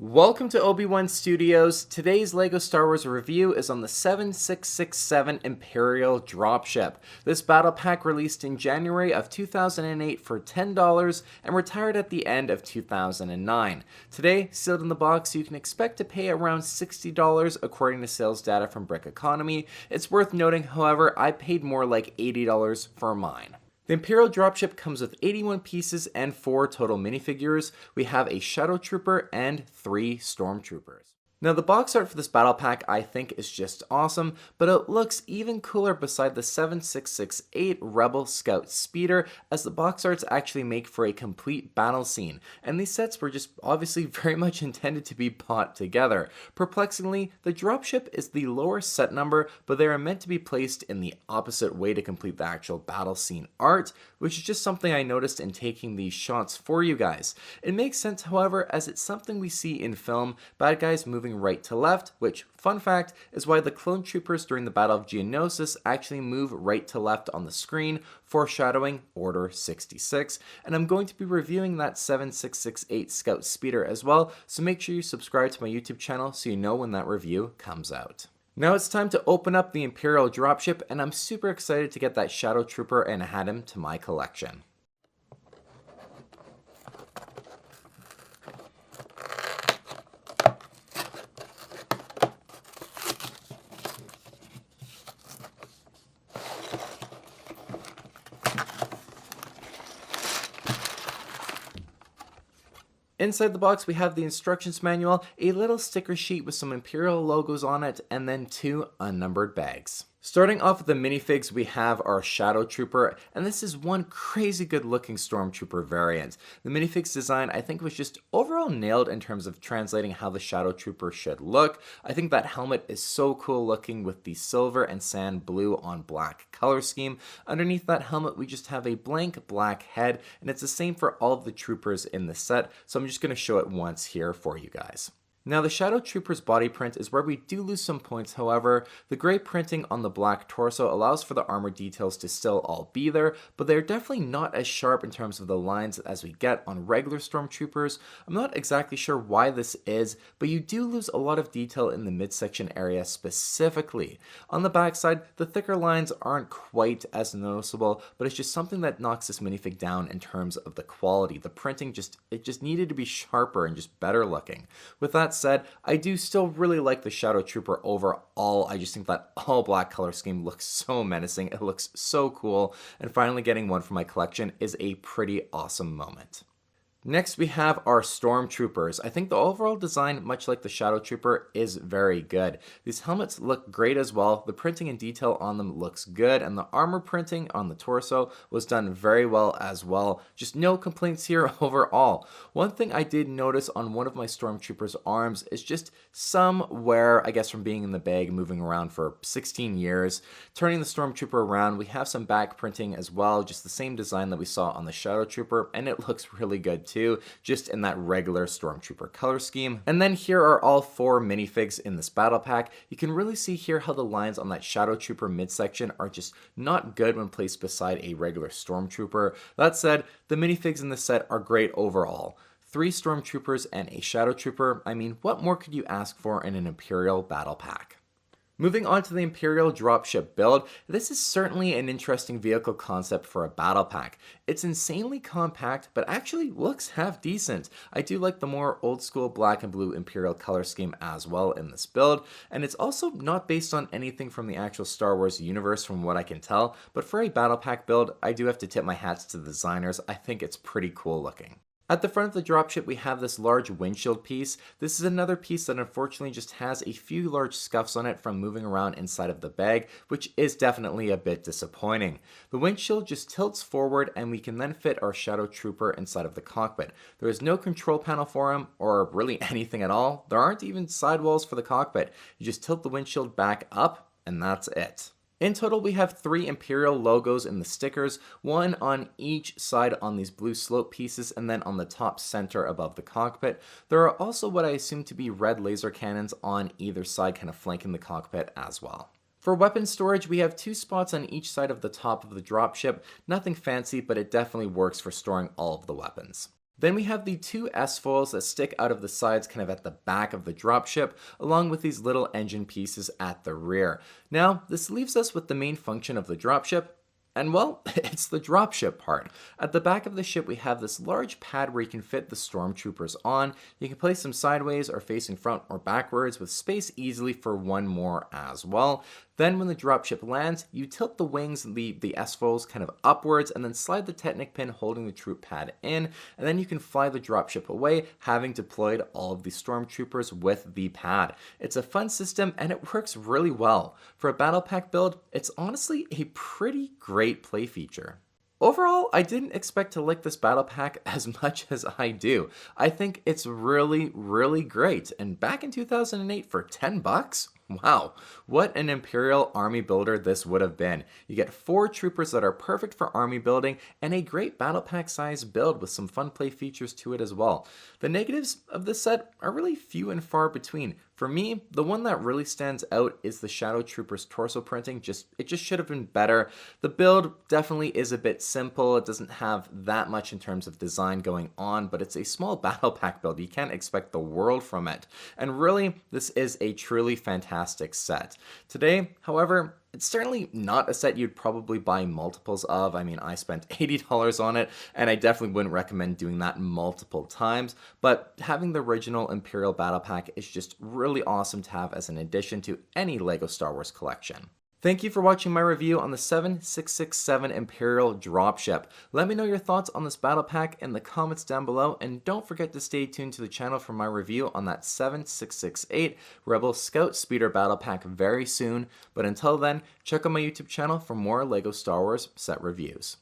Welcome to Obi-Wan Studios. Today's LEGO Star Wars review is on the 7667 Imperial Dropship. This battle pack released in January of 2008 for $10 and retired at the end of 2009. Today, sealed in the box, you can expect to pay around $60 according to sales data from Brick Economy. It's worth noting, however, I paid more like $80 for mine. The Imperial Dropship comes with 81 pieces and 4 total minifigures. We have a Shadow Trooper and 3 Stormtroopers. Now the box art for this battle pack I think is just awesome, but it looks even cooler beside the 7668 Rebel Scout Speeder, as the box arts actually make for a complete battle scene, and these sets were just obviously very much intended to be bought together. Perplexingly, the dropship is the lower set number, but they are meant to be placed in the opposite way to complete the actual battle scene art, which is just something I noticed in taking these shots for you guys. It makes sense, however, as it's something we see in film, bad guys moving right to left, which, fun fact, is why the clone troopers during the Battle of Geonosis actually move right to left on the screen, foreshadowing Order 66, and I'm going to be reviewing that 7668 Scout Speeder as well, so make sure you subscribe to my YouTube channel so you know when that review comes out. Now it's time to open up the Imperial Dropship, and I'm super excited to get that Shadow Trooper and add him to my collection. Inside the box, we have the instructions manual, a little sticker sheet with some Imperial logos on it, and then 2 unnumbered bags. Starting off with the minifigs, we have our Shadow Trooper, and this is one crazy good looking Stormtrooper variant. The minifigs design I think was just overall nailed in terms of translating how the Shadow Trooper should look. I think that helmet is so cool looking with the silver and sand blue on black color scheme. Underneath that helmet we just have a blank black head, and it's the same for all of the troopers in the set, so I'm just going to show it once here for you guys. Now the Shadow Trooper's body print is where we do lose some points, however. The gray printing on the black torso allows for the armor details to still all be there, but they're definitely not as sharp in terms of the lines as we get on regular Stormtroopers. I'm not exactly sure why this is, but you do lose a lot of detail in the midsection area specifically. On the backside, the thicker lines aren't quite as noticeable, but it's just something that knocks this minifig down in terms of the quality. The printing just needed to be sharper and just better looking. With that said, I do still really like the Shadow Trooper overall. I just think that all black color scheme looks so menacing. It looks so cool, and finally getting one for my collection is a pretty awesome moment. Next we have our Stormtroopers. I think the overall design, much like the Shadow Trooper, is very good. These helmets look great as well. The printing and detail on them looks good, and the armor printing on the torso was done very well as well. Just no complaints here overall. One thing I did notice on one of my Stormtroopers' arms is just some wear, I guess from being in the bag moving around for 16 years. Turning the Stormtrooper around, we have some back printing as well, just the same design that we saw on the Shadow Trooper, and it looks really good too, just in that regular Stormtrooper color scheme. And then here are all 4 minifigs in this battle pack. You can really see here how the lines on that Shadow Trooper midsection are just not good when placed beside a regular Stormtrooper. That said, the minifigs in this set are great overall. 3 Stormtroopers and a Shadow Trooper. I mean, what more could you ask for in an Imperial battle pack? Moving on to the Imperial Dropship build, this is certainly an interesting vehicle concept for a battle pack. It's insanely compact, but actually looks half decent. I do like the more old school black and blue Imperial color scheme as well in this build, and it's also not based on anything from the actual Star Wars universe from what I can tell, but for a battle pack build, I do have to tip my hats to the designers. I think it's pretty cool looking. At the front of the dropship, we have this large windshield piece. This is another piece that unfortunately just has a few large scuffs on it from moving around inside of the bag, which is definitely a bit disappointing. The windshield just tilts forward, and we can then fit our Shadow Trooper inside of the cockpit. There is no control panel for him, or really anything at all. There aren't even sidewalls for the cockpit. You just tilt the windshield back up, and that's it. In total, we have 3 Imperial logos in the stickers, one on each side on these blue slope pieces, and then on the top center above the cockpit. There are also what I assume to be red laser cannons on either side, kind of flanking the cockpit as well. For weapon storage, we have 2 spots on each side of the top of the dropship. Nothing fancy, but it definitely works for storing all of the weapons. Then we have the two S-foils that stick out of the sides kind of at the back of the dropship, along with these little engine pieces at the rear. Now, this leaves us with the main function of the dropship, and well, it's the dropship part. At the back of the ship, we have this large pad where you can fit the Stormtroopers on. You can place them sideways or facing front or backwards with space easily for one more as well. Then when the dropship lands, you tilt the wings, the S-foils kind of upwards, and then slide the Technic pin holding the troop pad in, and then you can fly the dropship away, having deployed all of the Stormtroopers with the pad. It's a fun system, and it works really well. For a battle pack build, it's honestly a pretty great play feature. Overall, I didn't expect to like this battle pack as much as I do. I think it's really, really great. And back in 2008 for 10 bucks? Wow, what an Imperial army builder this would have been. You get 4 troopers that are perfect for army building and a great battle pack size build with some fun play features to it as well. The negatives of this set are really few and far between. For me, the one that really stands out is the Shadow Troopers torso printing. It just should have been better. The build definitely is a bit simple. It doesn't have that much in terms of design going on, but it's a small battle pack build. You can't expect the world from it. And really, this is a truly fantastic set. Today, however, it's certainly not a set you'd probably buy multiples of. I mean, I spent $80 on it, and I definitely wouldn't recommend doing that multiple times. But having the original Imperial Battle Pack is just really awesome to have as an addition to any LEGO Star Wars collection. Thank you for watching my review on the 7667 Imperial Dropship. Let me know your thoughts on this battle pack in the comments down below, and don't forget to stay tuned to the channel for my review on that 7668 Rebel Scout Speeder battle pack very soon. But until then, check out my YouTube channel for more LEGO Star Wars set reviews.